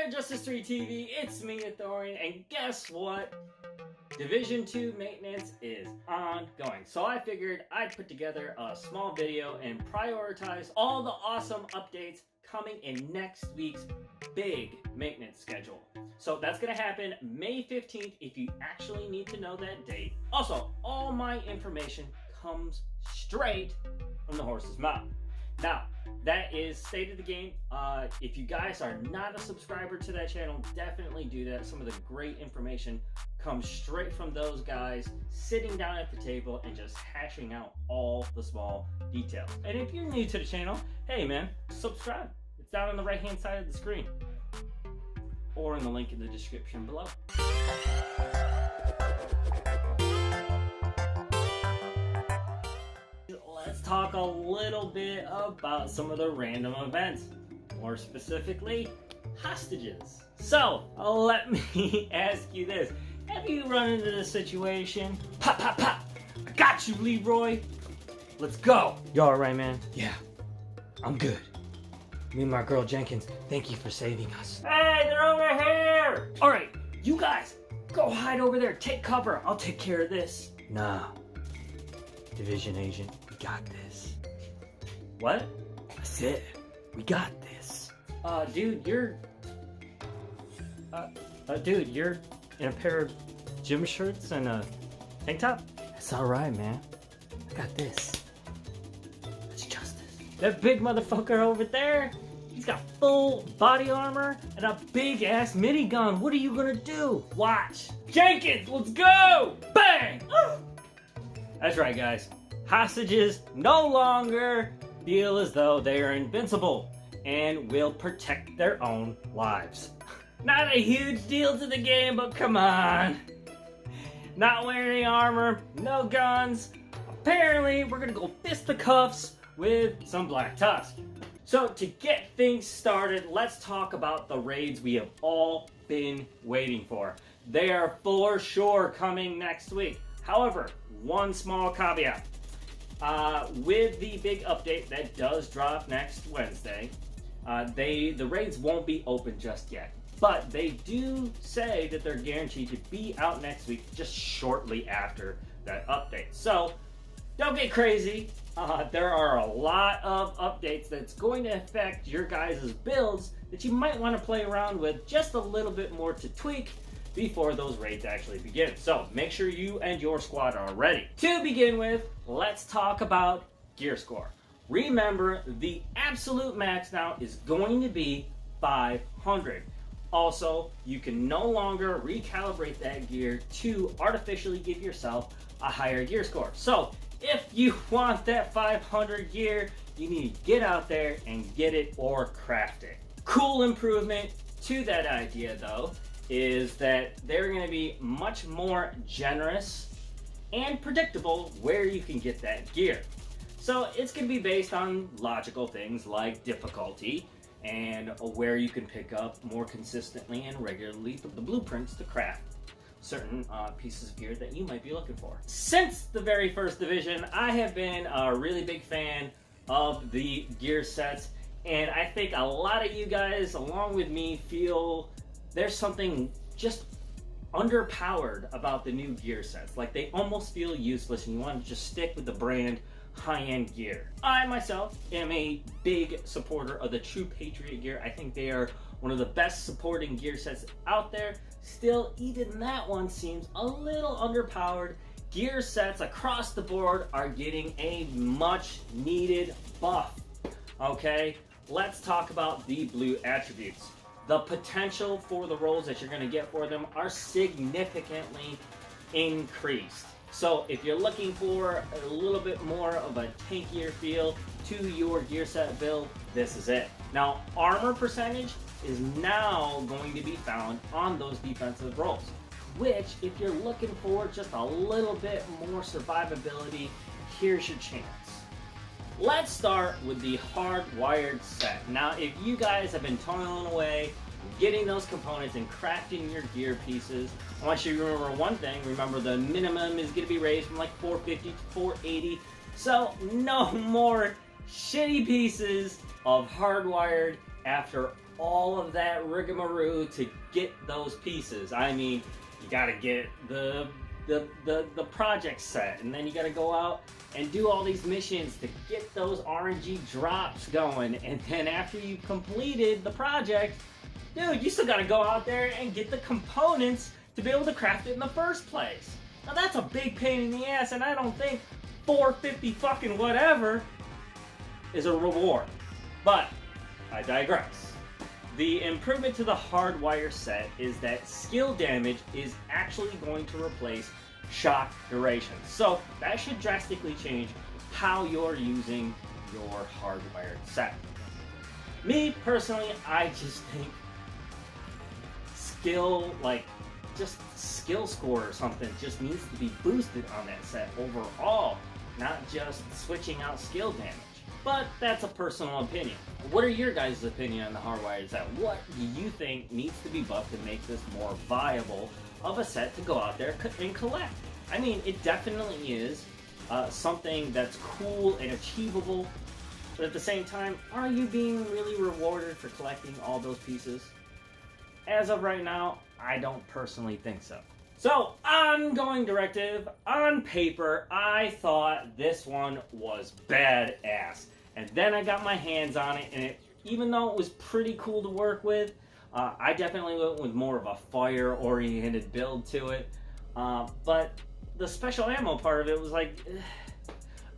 there, Justice 3 TV, it's me, Thorian, and guess what? Division 2 maintenance is ongoing. So I figured I'd put together a small video and prioritize all the awesome updates coming in next week's big maintenance schedule. So that's going to happen May 15th if you actually need to know that date. Also, all my information comes straight from the horse's mouth. Now, that is state of the game. If you guys are not a subscriber to that channel, definitely do that. Some of the great information comes straight from those guys sitting down at the table and just hashing out all the small details. And if you're new to the channel, hey man, subscribe. It's down on the right hand side of the screen or in the link in the description below. Let's talk a little bit about some of the random events, more specifically, hostages. So, let me ask you this. Have you run into this situation? Pop, pop, pop! I got you, Leroy! Let's go! You alright, man? Yeah, I'm good. Me and my girl Jenkins, thank you for saving us. Hey, they're over here! Alright, you guys, go hide over there. Take cover. I'll take care of this. Nah. Division agent, we got this. What? I said, we got this. Dude, you're in a pair of gym shirts and a tank top? That's alright, man. I got this. That's justice. That big motherfucker over there, he's got full body armor and a big ass minigun. What are you gonna do? Watch. Jenkins, let's go! Bang! That's right, guys. Hostages no longer feel as though they are invincible and will protect their own lives. Not a huge deal to the game, but come on. Not wearing any armor, no guns. Apparently, we're gonna go fisticuffs with some Black Tusk. So to get things started, let's talk about the raids we have all been waiting for. They are for sure coming next week. However, one small caveat. With the big update that does drop next Wednesday, the raids won't be open just yet. But they do say that they're guaranteed to be out next week just shortly after that update. So don't get crazy. There are a lot of updates that's going to affect your guys' builds that you might want to play around with just a little bit more to tweak before those raids actually begin. So make sure you and your squad are ready. To begin with, let's talk about gear score. Remember, the absolute max now is going to be 500. Also, you can no longer recalibrate that gear to artificially give yourself a higher gear score. So if you want that 500 gear, you need to get out there and get it or craft it. Cool improvement to that idea though is that they're going to be much more generous and predictable where you can get that gear. So it's going to be based on logical things like difficulty and where you can pick up more consistently and regularly the blueprints to craft certain pieces of gear that you might be looking for. Since the very first division, I have been a really big fan of the gear sets, and I think a lot of you guys, along with me, feel there's something just underpowered about the new gear sets. Like they almost feel useless and you want to just stick with the brand high-end gear. I myself am a big supporter of the True Patriot gear. I think they are one of the best supporting gear sets out there. Still, even that one seems a little underpowered. Gear sets across the board are getting a much needed buff. Okay, let's talk about the blue attributes. The potential for the rolls that you're going to get for them are significantly increased. So if you're looking for a little bit more of a tankier feel to your gear set build, this is it. Now, armor percentage is now going to be found on those defensive rolls, which if you're looking for just a little bit more survivability, here's your chance. Let's start with the hardwired set. Now, if you guys have been toiling away, getting those components and crafting your gear pieces, I want you to remember one thing. Remember, the minimum is going to be raised from like 450 to 480. So no more shitty pieces of hardwired after all of that rigmarole to get those pieces. I mean, you gotta get the project set, and then you gotta go out and do all these missions to get those RNG drops going, and then after you've completed the project, dude, you still gotta go out there and get the components to be able to craft it in the first place. Now that's a big pain in the ass, and I don't think 450 fucking whatever is a reward. But I digress. The improvement to the hardwire set is that skill damage is actually going to replace shock duration. So that should drastically change how you're using your hardwired set. Me personally, I just think skill, like just skill score or something just needs to be boosted on that set overall, not just switching out skill damage. But that's a personal opinion. What are your guys' opinion on the hardwired set? What do you think needs to be buffed to make this more viable of a set to go out there and collect? I mean, it definitely is something that's cool and achievable, but at the same time, are you being really rewarded for collecting all those pieces? As of right now, I don't personally think so. So, ongoing directive, on paper, I thought this one was badass. And then I got my hands on it, and even though it was pretty cool to work with, I definitely went with more of a fire-oriented build to it. But the special ammo part of it was like,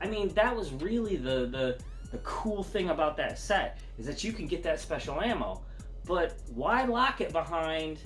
I mean, that was really the cool thing about that set, is that you can get that special ammo. But why lock it behind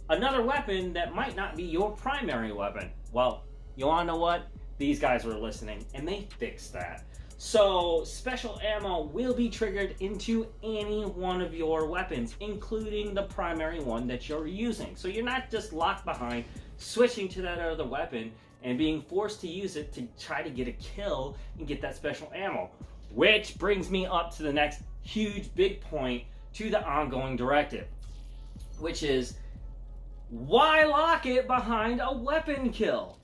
another weapon that might not be your primary weapon? Well, you wanna know what? These guys were listening, and they fixed that. So, special ammo will be triggered into any one of your weapons, including the primary one that you're using. So you're not just locked behind switching to that other weapon and being forced to use it to try to get a kill and get that special ammo. Which brings me up to the next huge big point to the ongoing directive, which is, why lock it behind a weapon kill?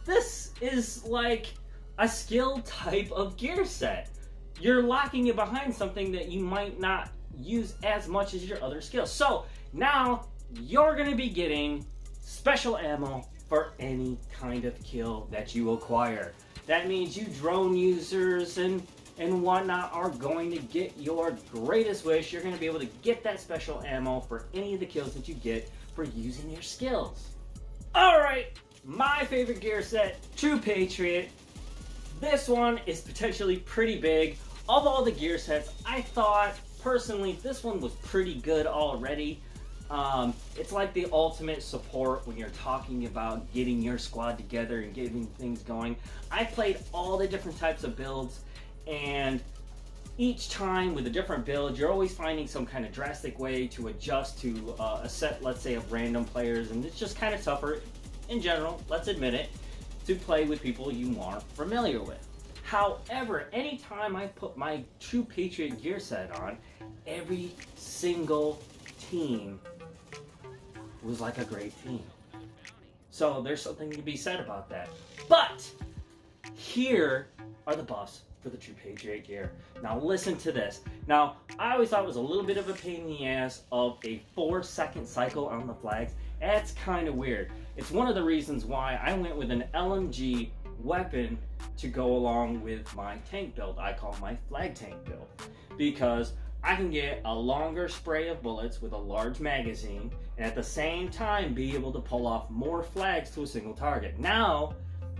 This is like a skill type of gear set. You're locking it behind something that you might not use as much as your other skills. So now you're going to be getting special ammo for any kind of kill that you acquire. That means you drone users and whatnot are going to get your greatest wish. You're going to be able to get that special ammo for any of the kills that you get for using your skills. Alright, my favorite gear set, True Patriot. This one is potentially pretty big. Of all the gear sets, I thought, personally, this one was pretty good already. It's like the ultimate support when you're talking about getting your squad together and getting things going. I played all the different types of builds, and each time with a different build, you're always finding some kind of drastic way to adjust to a set, let's say, of random players, and it's just kind of tougher, in general, let's admit it, to play with people you aren't familiar with. However, anytime I put my True Patriot gear set on, every single team was like a great team. So there's something to be said about that. But here are the buffs for the True Patriot gear. Now listen to this. Now, I always thought it was a little bit of a pain in the ass of a 4-second cycle on the flags. That's kind of weird. It's one of the reasons why I went with an LMG weapon to go along with my tank build. I call my flag tank build, because I can get a longer spray of bullets with a large magazine, and at the same time be able to pull off more flags to a single target. Now,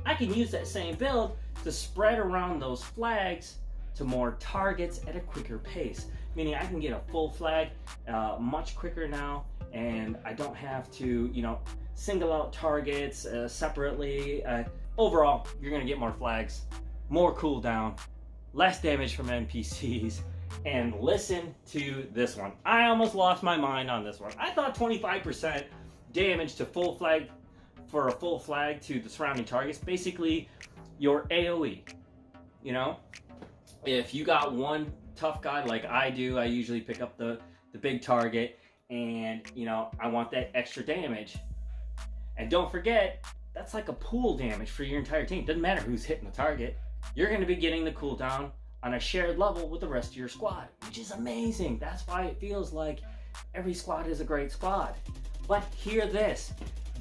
I can use that same build to spread around those flags to more targets at a quicker pace. Meaning I can get a full flag much quicker now, and I don't have to, single out targets separately. Overall, you're gonna get more flags, more cooldown, less damage from NPCs, and listen to this one. I almost lost my mind on this one. I thought 25% damage to full flag, for a full flag to the surrounding targets, basically your AoE. If you got one tough guy like I do, I usually pick up the big target, and I want that extra damage. And don't forget, that's like a pool damage for your entire team. Doesn't matter who's hitting the target. You're going to be getting the cooldown on a shared level with the rest of your squad, which is amazing. That's why it feels like Every squad is a great squad. But hear this.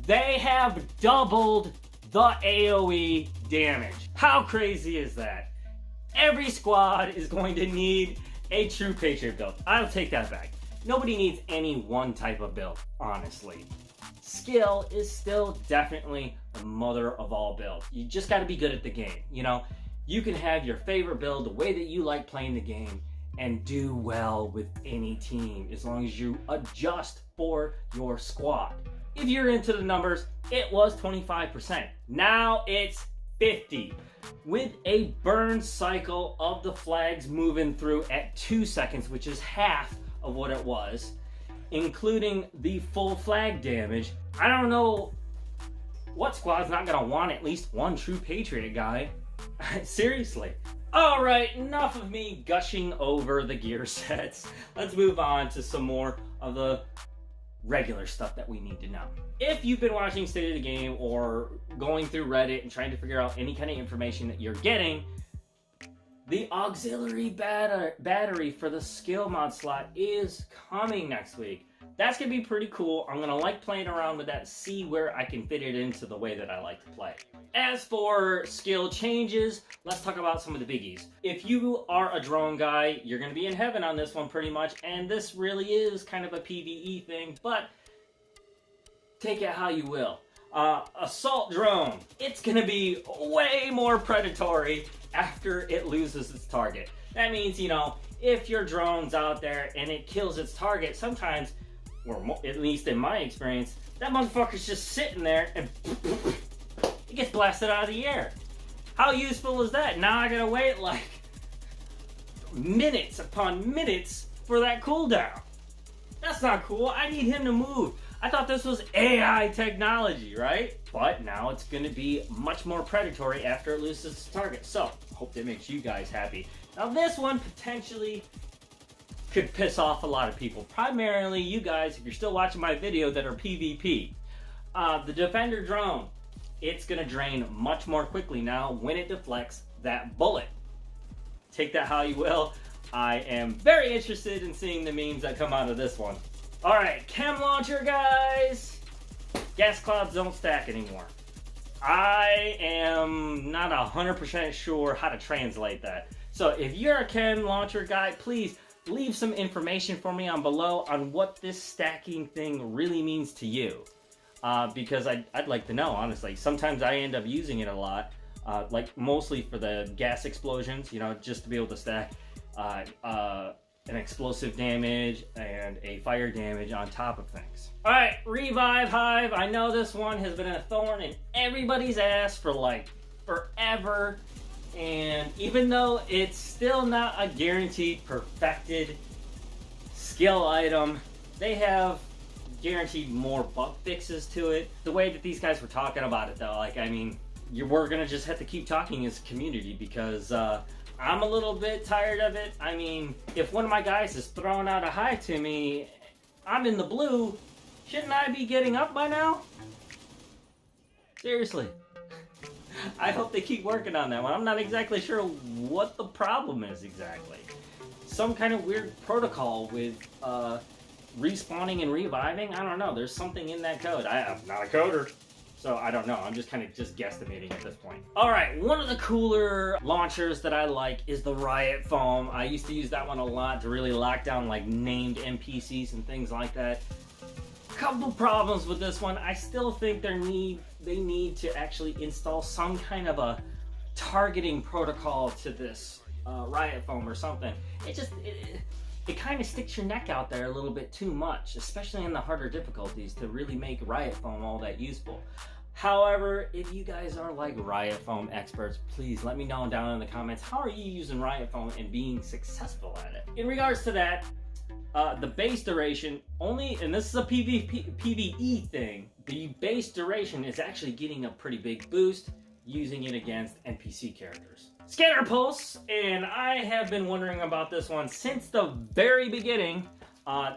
They have doubled the AoE damage. How crazy is that? Every squad is going to need a true Patriot build. I'll take that back. Nobody needs any one type of build, honestly. Skill is still definitely the mother of all builds. You just got to be good at the game. You know, you can have your favorite build the way that you like playing the game and do well with any team as long as you adjust for your squad. If you're into the numbers, it was 25%. Now it's 50. With a burn cycle of the flags moving through at 2 seconds, which is half of what it was, including the full flag damage. I don't know what squad's not gonna want at least one true Patriot guy. Seriously. Alright, enough of me gushing over the gear sets. Let's move on to some more of the regular stuff that we need to know. If you've been watching State of the Game or going through Reddit and trying to figure out any kind of information that you're getting, the auxiliary battery for the skill mod slot is coming next week. That's going to be pretty cool. I'm going to like playing around with that, see where I can fit it into the way that I like to play. As for skill changes, let's talk about some of the biggies. If you are a drone guy, you're going to be in heaven on this one pretty much, and this really is kind of a PvE thing, but take it how you will. Assault drone, it's going to be way more predatory after it loses its target. That means, you know, if your drone's out there and it kills its target, sometimes, or at least in my experience, that motherfucker's just sitting there and it gets blasted out of the air. How useful is that? Now I gotta wait like minutes upon minutes for that cooldown. That's not cool. I need him to move. I thought this was AI technology, right? But now it's going to be much more predatory after it loses its target. So, hope that makes you guys happy. Now this one potentially could piss off a lot of people. Primarily you guys, if you're still watching my video, that are PvP. The Defender drone, it's going to drain much more quickly now when it deflects that bullet. Take that how you will. I am very interested in seeing the memes that come out of this one. Alright, chem launcher guys! Gas clouds don't stack anymore. I am not 100% sure how to translate that. So if you're a chem launcher guy, please leave some information for me on below on what this stacking thing really means to you. Because I'd like to know, honestly. Sometimes I end up using it a lot, like mostly for the gas explosions, you know, just to be able to stack an explosive damage and a fire damage on top of things. Alright, Revive Hive. I know this one has been a thorn in everybody's ass for like forever. And even though it's still not a guaranteed perfected skill item, they have guaranteed more bug fixes to it. The way that these guys were talking about it though, like, I mean, we're gonna just have to keep talking as a community because I'm a little bit tired of it. I mean, if one of my guys is throwing out a hi to me, I'm in the blue, shouldn't I be getting up by now? Seriously. I hope they keep working on that one. I'm not exactly sure what the problem is exactly. Some kind of weird protocol with respawning and reviving? I don't know. There's something in that code. I'm not a coder. So I don't know, I'm just kind of guesstimating at this point. Alright, one of the cooler launchers that I like is the Riot Foam. I used to use that one a lot to really lock down like named NPCs and things like that. Couple problems with this one. I still think they need to actually install some kind of a targeting protocol to this Riot Foam or something. It kind of sticks your neck out there a little bit too much, especially in the harder difficulties, to really make Riot Foam all that useful. However, if you guys are like Riot Foam experts, please let me know down in the comments, how are you using Riot Foam and being successful at it? In regards to that, the base duration only, and this is a PvE thing, the base duration is actually getting a pretty big boost using it against NPC characters. Scatter Pulse, and I have been wondering about this one since the very beginning.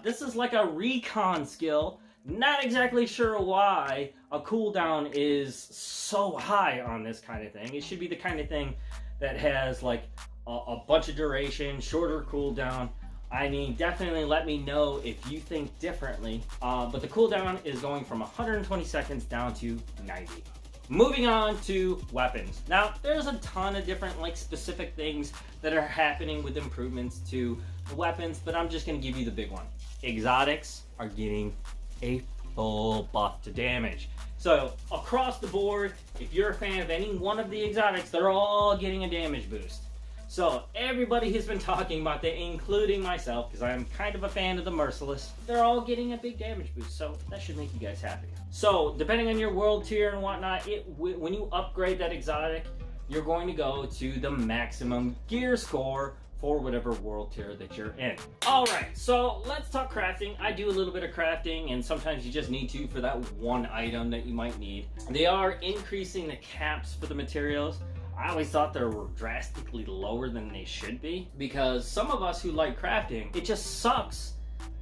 This is like a recon skill. Not exactly sure why a cooldown is so high on this kind of thing. It should be the kind of thing that has like a bunch of duration, shorter cooldown. I mean, definitely let me know if you think differently. But the cooldown is going from 120 seconds down to 90. Moving on to weapons. Now, there's a ton of different like specific things that are happening with improvements to the weapons, but I'm just gonna give you the big one. Exotics are getting a full buff to damage. So across the board, if you're a fan of any one of the exotics, they're all getting a damage boost. So everybody has been talking about that, including myself, because I'm kind of a fan of the Merciless. They're all getting a big damage boost, so that should make you guys happy. So depending on your world tier and whatnot, when you upgrade that exotic, you're going to go to the maximum gear score for whatever world tier that you're in. Alright, so let's talk crafting. I do a little bit of crafting, and sometimes you just need to for that one item that you might need. They are increasing the caps for the materials. I always thought they were drastically lower than they should be, because some of us who like crafting, it just sucks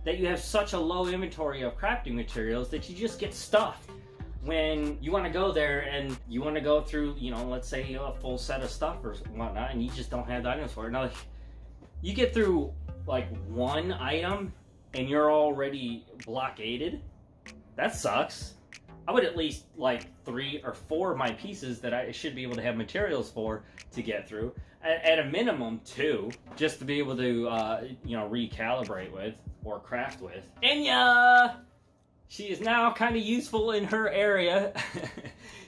that you have such a low inventory of crafting materials that you just get stuffed when you want to go there and you want to go through, you know, let's say a full set of stuff or whatnot, and you just don't have the items for it. Now, you get through like one item and you're already blockaded. That sucks. I would at least like 3 or 4 of my pieces that I should be able to have materials for to get through. At a minimum 2, just to be able to, you know, recalibrate with or craft with. Enya! She is now kind of useful in her area.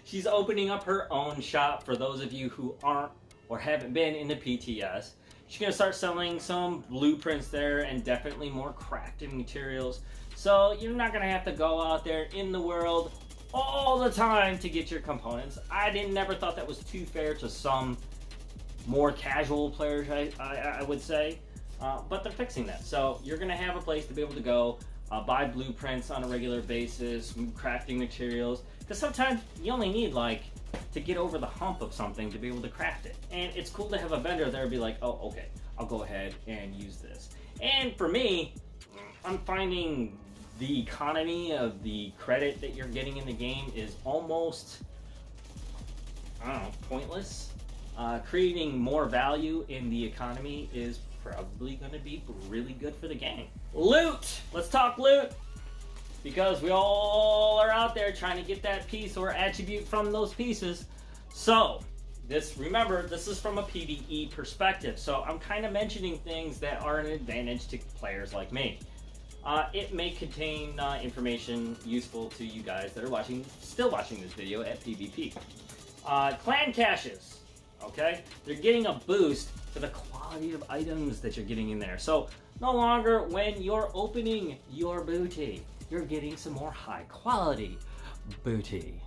She's opening up her own shop for those of you who aren't or haven't been in the PTS. She's going to start selling some blueprints there and definitely more crafting materials. So you're not going to have to go out there in the world all the time to get your components. I never thought that was too fair to some more casual players, I would say. But they're fixing that. So you're going to have a place to be able to go buy blueprints on a regular basis, crafting materials. Because sometimes you only need like to get over the hump of something to be able to craft it. And it's cool to have a vendor there be like, oh, okay, I'll go ahead and use this. And for me, I'm finding the economy of the credit that you're getting in the game is almost, I don't know, pointless. Creating more value in the economy is probably going to be really good for the game. Loot! Let's talk loot! Because we all are out there trying to get that piece or attribute from those pieces. So, remember, this is from a PvE perspective. So I'm kind of mentioning things that are an advantage to players like me. It may contain information useful to you guys that are still watching this video at PvP. Clan caches, okay? They're getting a boost to the quality of items that you're getting in there. So no longer when you're opening your booty, you're getting some more high quality booty.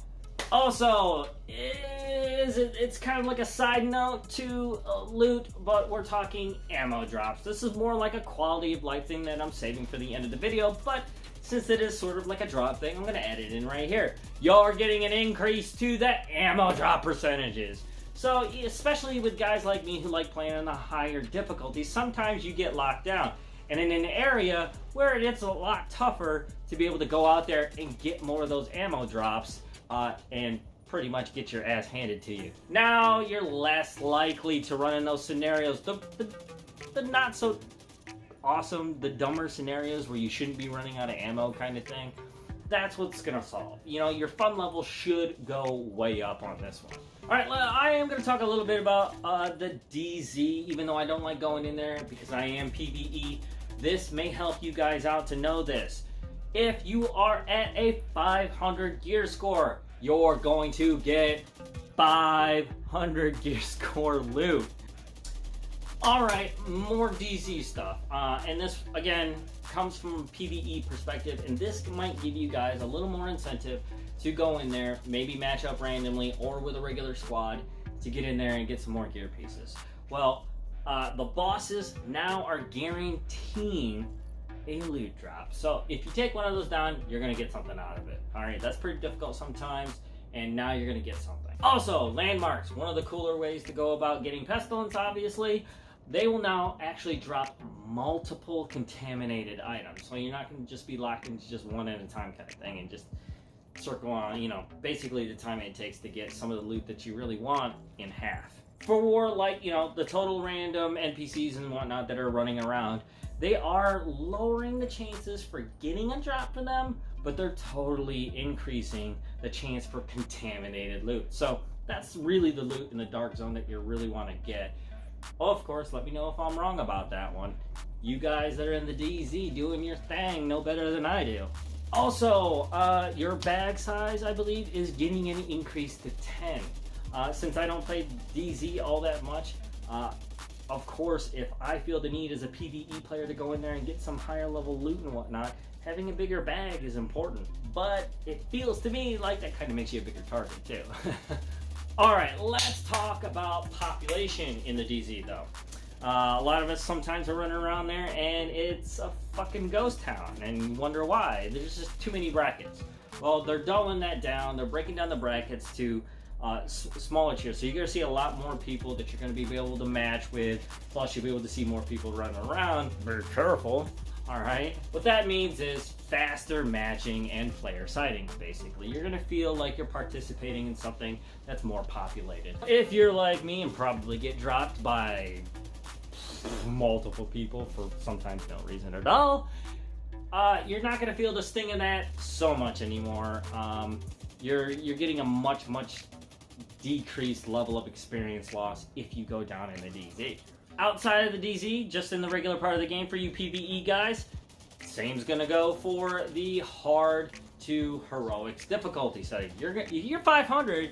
Also, it's kind of like a side note to loot, but we're talking ammo drops. This is more like a quality of life thing that I'm saving for the end of the video, but since it is sort of like a drop thing, I'm going to add it in right here. You're getting an increase to the ammo drop percentages. So, especially with guys like me who like playing on the higher difficulties, sometimes you get locked down. And in an area where it's a lot tougher to be able to go out there and get more of those ammo drops, and pretty much get your ass handed to you. Now you're less likely to run in those scenarios. The not so awesome, the dumber scenarios where you shouldn't be running out of ammo kind of thing. That's what's gonna solve. You know, your fun level should go way up on this one. Alright, I am gonna talk a little bit about the DZ, even though I don't like going in there because I am PvE. This may help you guys out to know this. If you are at a 500 gear score, you're going to get 500 gear score loot. Alright, more DZ stuff. And this, again, comes from a PvE perspective, and this might give you guys a little more incentive to go in there, maybe match up randomly or with a regular squad to get in there and get some more gear pieces. Well, the bosses now are guaranteeing a loot drop. So if you take one of those down, you're going to get something out of it. Alright, that's pretty difficult sometimes, and now you're going to get something. Also, landmarks. One of the cooler ways to go about getting pestilence, obviously. They will now actually drop multiple contaminated items. So you're not going to just be locked into just one at a time kind of thing and just circle on, you know, basically the time it takes to get some of the loot that you really want in half. for, like, you know, the total random NPCs and whatnot that are running around, they are lowering the chances for getting a drop for them, but they're totally increasing the chance for contaminated loot. So that's really the loot in the Dark Zone that you really want to get. Oh, of course, let me know if I'm wrong about that one. You guys that are in the DZ doing your thing know better than I do. Also, your bag size, I believe, is getting an increase to 10. Since I don't play DZ all that much, of course, if I feel the need as a PvE player to go in there and get some higher level loot and whatnot, having a bigger bag is important. But it feels to me like that kind of makes you a bigger target too. Alright, let's talk about population in the DZ though. A lot of us sometimes are running around there and it's a fucking ghost town and you wonder why. There's just too many brackets. Well, they're dulling that down. They're breaking down the brackets to smaller tiers. So you're going to see a lot more people that you're going to be able to match with. Plus you'll be able to see more people running around. Very careful. Alright? What that means is faster matching and player sightings, basically. You're going to feel like you're participating in something that's more populated. If you're like me and probably get dropped by multiple people for sometimes no reason at all, you're not going to feel the sting of that so much anymore. You're getting a much decreased level of experience loss if you go down in the DZ. Outside of the DZ, just in the regular part of the game for you PvE guys, same's gonna go for the hard to heroics difficulty setting. You're 500,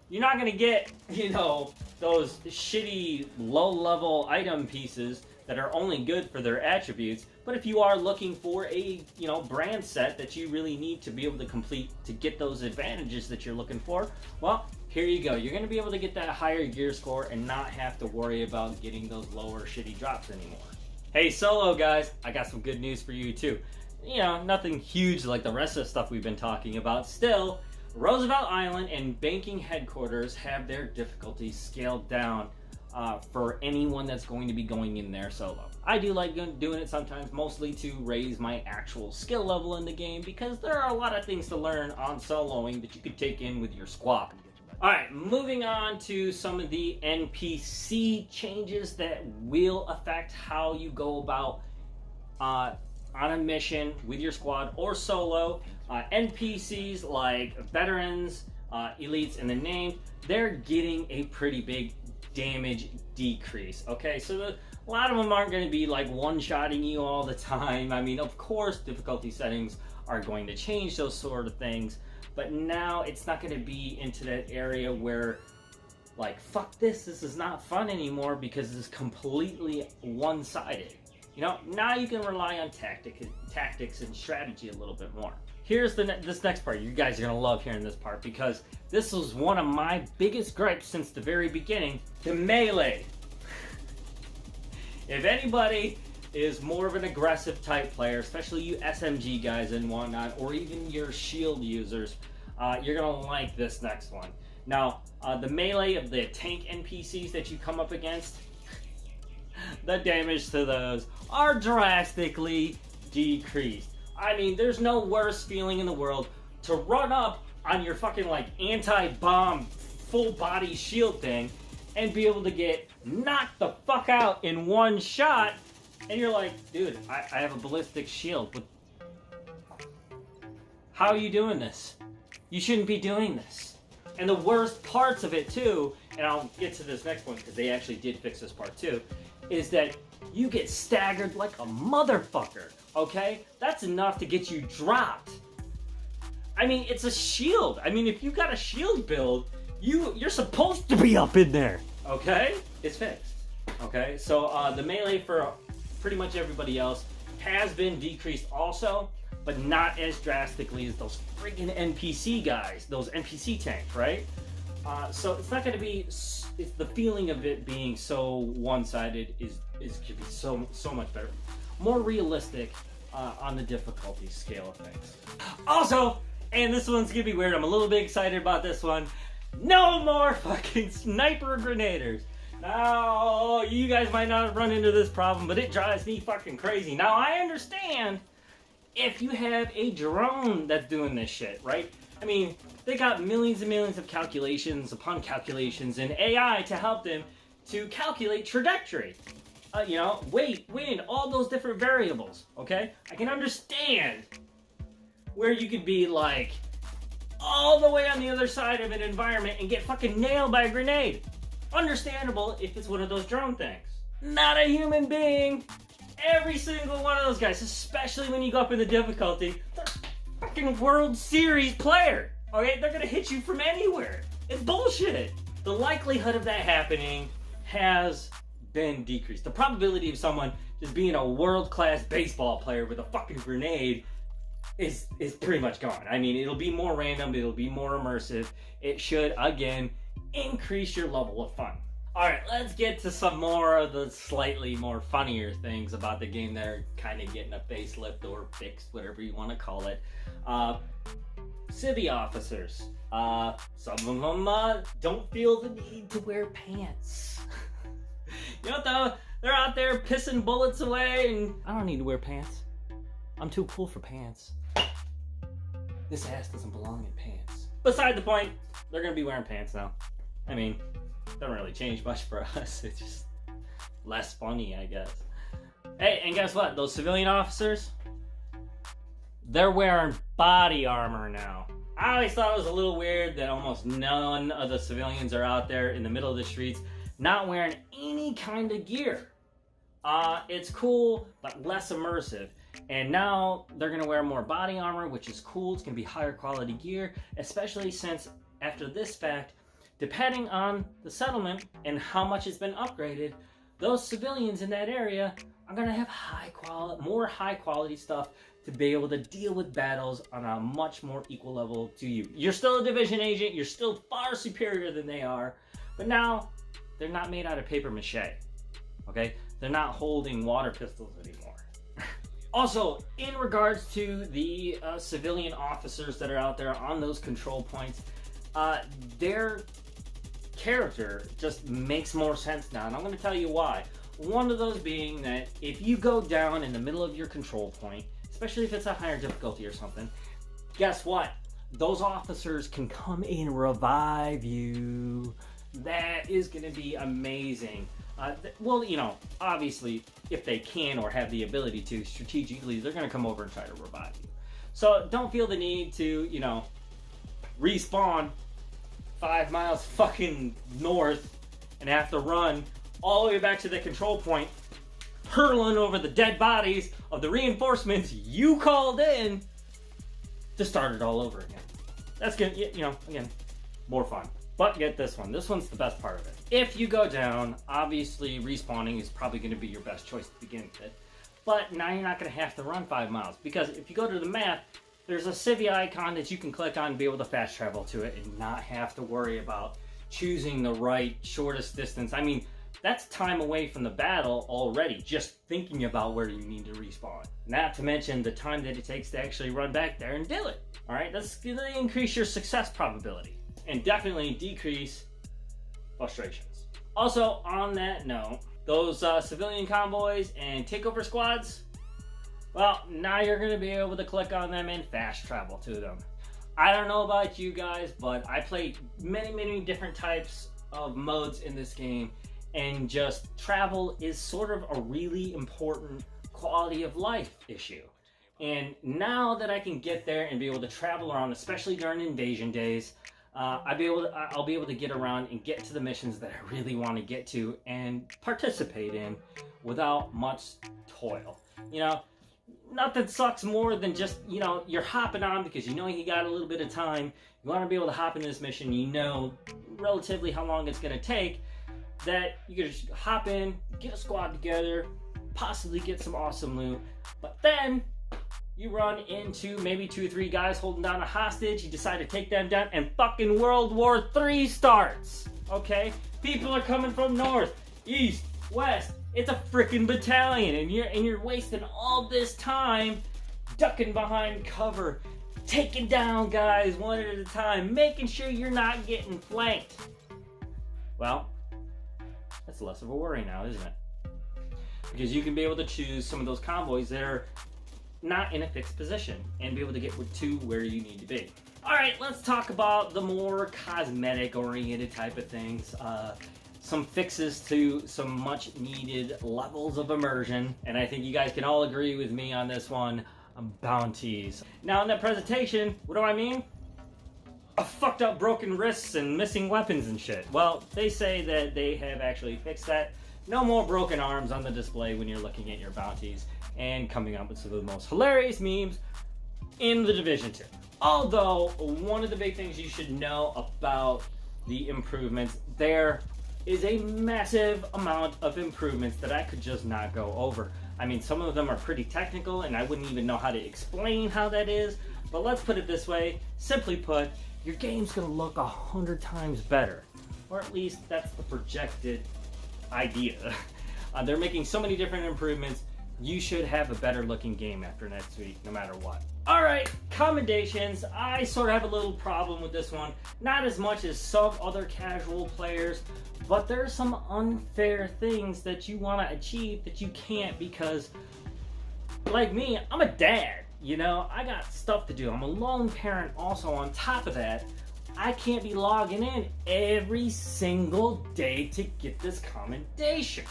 you're not gonna get, you know, those shitty low-level item pieces that are only good for their attributes. But if you are looking for a, you know, brand set that you really need to be able to complete to get those advantages that you're looking for, well, here you go. You're going to be able to get that higher gear score and not have to worry about getting those lower shitty drops anymore. Hey solo guys, I got some good news for you too. You know, nothing huge like the rest of the stuff we've been talking about. Still, Roosevelt Island and Banking Headquarters have their difficulty scaled down for anyone that's going to be going in there solo. I do like doing it sometimes, mostly to raise my actual skill level in the game, because there are a lot of things to learn on soloing that you could take in with your squad. Alright, moving on to some of the NPC changes that will affect how you go about on a mission with your squad or solo. NPCs like veterans, elites, and the named, they're getting a pretty big damage decrease. Okay, so a lot of them aren't going to be like one-shotting you all the time. I mean, of course, difficulty settings are going to change those sort of things. But now it's not going to be into that area where, like, fuck this is not fun anymore because it's completely one-sided. You know, now you can rely on tactics and strategy a little bit more. Here's this next part. You guys are going to love hearing this part because this was one of my biggest gripes since the very beginning. The melee. If anybody is more of an aggressive type player, especially you SMG guys and whatnot, or even your shield users, you're gonna like this next one. Now, the melee of the tank NPCs that you come up against, the damage to those are drastically decreased. I mean, there's no worse feeling in the world to run up on your fucking like anti-bomb full body shield thing and be able to get knocked the fuck out in one shot. And you're like, dude, I have a ballistic shield. But how are you doing this? You shouldn't be doing this. And the worst parts of it too, and I'll get to this next one because they actually did fix this part too, is that you get staggered like a motherfucker, okay? That's enough to get you dropped. I mean, it's a shield. I mean, if you got a shield build, you're supposed to be up in there, okay? It's fixed, okay? So the melee for pretty much everybody else has been decreased also, but not as drastically as those friggin' NPC guys, those NPC tanks, right? So it's not going to be, it's the feeling of it being so one-sided could be so much better, more realistic on the difficulty scale of things. Also, and this one's gonna be weird, I'm a little bit excited about this one. No more fucking sniper grenaders. Now, you guys might not run into this problem, but it drives me fucking crazy. Now, I understand if you have a drone that's doing this shit, right? I mean, they got millions and millions of calculations upon calculations and AI to help them to calculate trajectory. Weight, wind, all those different variables, okay? I can understand where you could be like all the way on the other side of an environment and get fucking nailed by a grenade. Understandable if it's one of those drone things. Not a human being. Every single one of those guys, especially when you go up in the difficulty, they're fucking World Series player. Okay, they're gonna hit you from anywhere. It's bullshit. The likelihood of that happening has been decreased. The probability of someone just being a world-class baseball player with a fucking grenade is pretty much gone. I mean, it'll be more random, it'll be more immersive. It should, again, increase your level of fun. Alright, let's get to some more of the slightly more funnier things about the game that are kind of getting a facelift or fixed, whatever you want to call it. Civvy officers. Some of them don't feel the need to wear pants. You know what, they're out there pissing bullets away, and I don't need to wear pants. I'm too cool for pants. This ass doesn't belong in pants. Beside the point, they're gonna be wearing pants now. I mean, doesn't really change much for us. It's just less funny, I guess. Hey, and guess what? Those civilian officers, they're wearing body armor now. I always thought it was a little weird that almost none of the civilians are out there in the middle of the streets not wearing any kind of gear. It's cool, but less immersive. And now they're gonna wear more body armor, which is cool. It's gonna be higher quality gear, especially since after this fact, depending on the settlement and how much it's been upgraded, those civilians in that area are gonna have more high quality stuff to be able to deal with battles on a much more equal level to you. You're still a division agent, you're still far superior than they are, but now they're not made out of paper mache, okay? They're not holding water pistols anymore. Also, in regards to the civilian officers that are out there on those control points, their character just makes more sense now, and I'm going to tell you why. One of those being that if you go down in the middle of your control point, especially if it's a higher difficulty or something, guess what? Those officers can come and revive you. That is going to be amazing. Well, obviously, if they can or have the ability to, strategically, they're going to come over and try to revive you. So don't feel the need to, respawn 5 miles fucking north and have to run all the way back to the control point, hurtling over the dead bodies of the reinforcements you called in to start it all over again. That's gonna, again, more fun. But get this one. This one's the best part of it. If you go down, obviously respawning is probably going to be your best choice to begin with. But now you're not going to have to run 5 miles, because if you go to the map, there's a civvy icon that you can click on and be able to fast travel to it and not have to worry about choosing the right shortest distance. I mean, that's time away from the battle already, just thinking about where you need to respawn. Not to mention the time that it takes to actually run back there and do it. All right, that's going to increase your success probability and definitely decrease frustrations. Also, on that note, those civilian convoys and takeover squads, well, now you're going to be able to click on them and fast travel to them. I don't know about you guys, but I played many different types of modes in this game, and just travel is sort of a really important quality of life issue. And now that I can get there and be able to travel around, especially during invasion days, I'll be able to get around and get to the missions that I really want to get to and participate in without much toil. Nothing sucks more than just, you're hopping on because you got a little bit of time. You want to be able to hop in this mission, relatively how long it's going to take, that you can just hop in, get a squad together, possibly get some awesome loot, but then you run into maybe 2 or 3 guys holding down a hostage, you decide to take them down, and fucking World War III starts, okay? People are coming from north, east, west. It's a freaking battalion, and you're wasting all this time ducking behind cover, taking down guys one at a time, making sure you're not getting flanked. Well, that's less of a worry now, isn't it? Because you can be able to choose some of those convoys that are not in a fixed position and be able to get to where you need to be. Alright, let's talk about the more cosmetic-oriented type of things. Some fixes to some much-needed levels of immersion. And I think you guys can all agree with me on this one. Bounties. Now, in that presentation, what do I mean? Fucked up broken wrists and missing weapons and shit. Well, they say that they have actually fixed that. No more broken arms on the display when you're looking at your bounties, and coming up with some of the most hilarious memes in the Division 2. Although, one of the big things you should know about the improvements, there is a massive amount of improvements that I could just not go over. I mean, some of them are pretty technical, and I wouldn't even know how to explain how that is, but let's put it this way. Simply put, your game's gonna look 100 times better. Or at least that's the projected idea. They're making so many different improvements. You should have a better looking game after next week, no matter what. Alright, commendations. I sort of have a little problem with this one. Not as much as some other casual players, but there's some unfair things that you want to achieve that you can't because, like me, I'm a dad. You know, I got stuff to do. I'm a lone parent also on top of that. I can't be logging in every single day to get this commendation.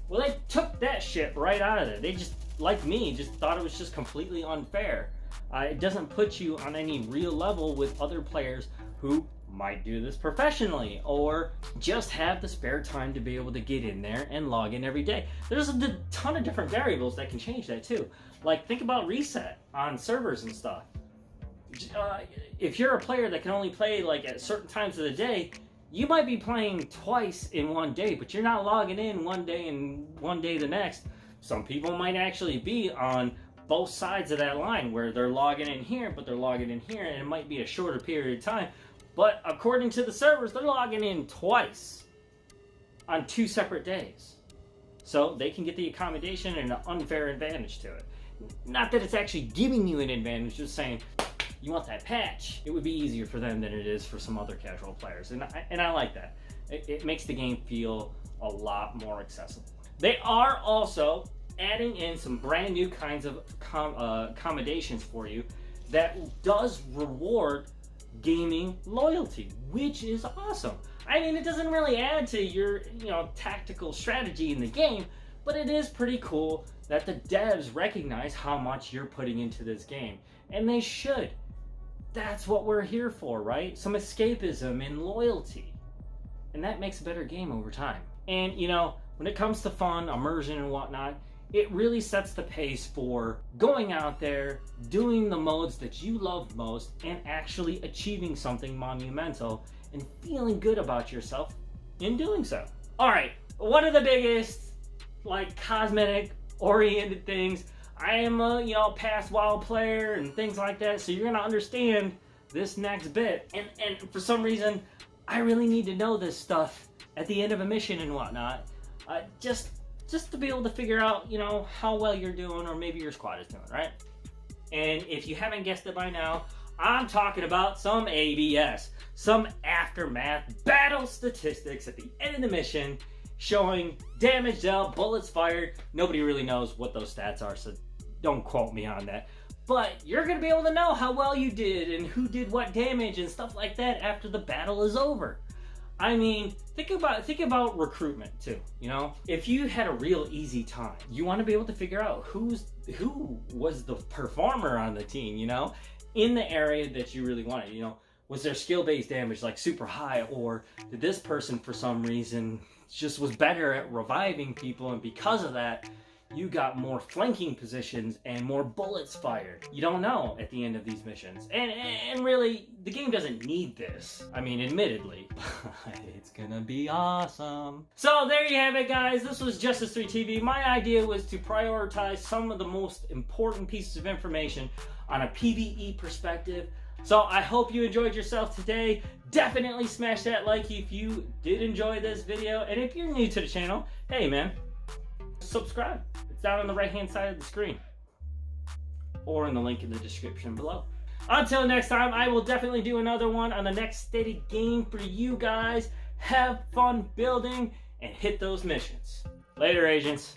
Well, they took that shit right out of there. They just, like me, just thought it was just completely unfair. It doesn't put you on any real level with other players who might do this professionally or just have the spare time to be able to get in there and log in every day. There's a ton of different variables that can change that too. Like, think about reset on servers and stuff. If you're a player that can only play like at certain times of the day, you might be playing twice in one day, but you're not logging in one day and one day the next. Some people might actually be on both sides of that line where they're logging in here, but they're logging in here, and it might be a shorter period of time. But according to the servers, they're logging in twice on 2 separate days. So they can get the accommodation and an unfair advantage to it. Not that it's actually giving you an advantage, just saying, you want that patch. It would be easier for them than it is for some other casual players. And I like that. It makes the game feel a lot more accessible. They are also adding in some brand new kinds of accommodations for you that does reward gaming loyalty, which is awesome. I mean, it doesn't really add to your, tactical strategy in the game, but it is pretty cool that the devs recognize how much you're putting into this game. And they should. That's what we're here for, right? Some escapism and loyalty. And that makes a better game over time. And, when it comes to fun, immersion, and whatnot, it really sets the pace for going out there, doing the modes that you love most, and actually achieving something monumental and feeling good about yourself in doing so. Alright, one of the biggest, cosmetic-oriented things. I am a, past WoW player and things like that, so you're gonna understand this next bit. And for some reason, I really need to know this stuff at the end of a mission and whatnot. Just to be able to figure out, how well you're doing, or maybe your squad is doing, right? And if you haven't guessed it by now, I'm talking about some ABS, some aftermath battle statistics at the end of the mission, showing damage dealt, bullets fired. Nobody really knows what those stats are, so don't quote me on that. But you're going to be able to know how well you did and who did what damage and stuff like that after the battle is over. I mean, think about recruitment too, If you had a real easy time, you want to be able to figure out who was the performer on the team, in the area that you really wanted, Was their skill-based damage super high, or did this person for some reason just was better at reviving people, and because of that, you got more flanking positions and more bullets fired. You don't know at the end of these missions. And really, the game doesn't need this. I mean, admittedly, but it's gonna be awesome. So there you have it, guys. This was Justice 3 TV. My idea was to prioritize some of the most important pieces of information on a PvE perspective. So I hope you enjoyed yourself today. Definitely smash that like if you did enjoy this video. And if you're new to the channel, hey man, subscribe. It's down on the right hand side of the screen, or in the link in the description below. Until next time, I will definitely do another one on the next stated game for you guys. Have fun building and hit those missions. Later, agents.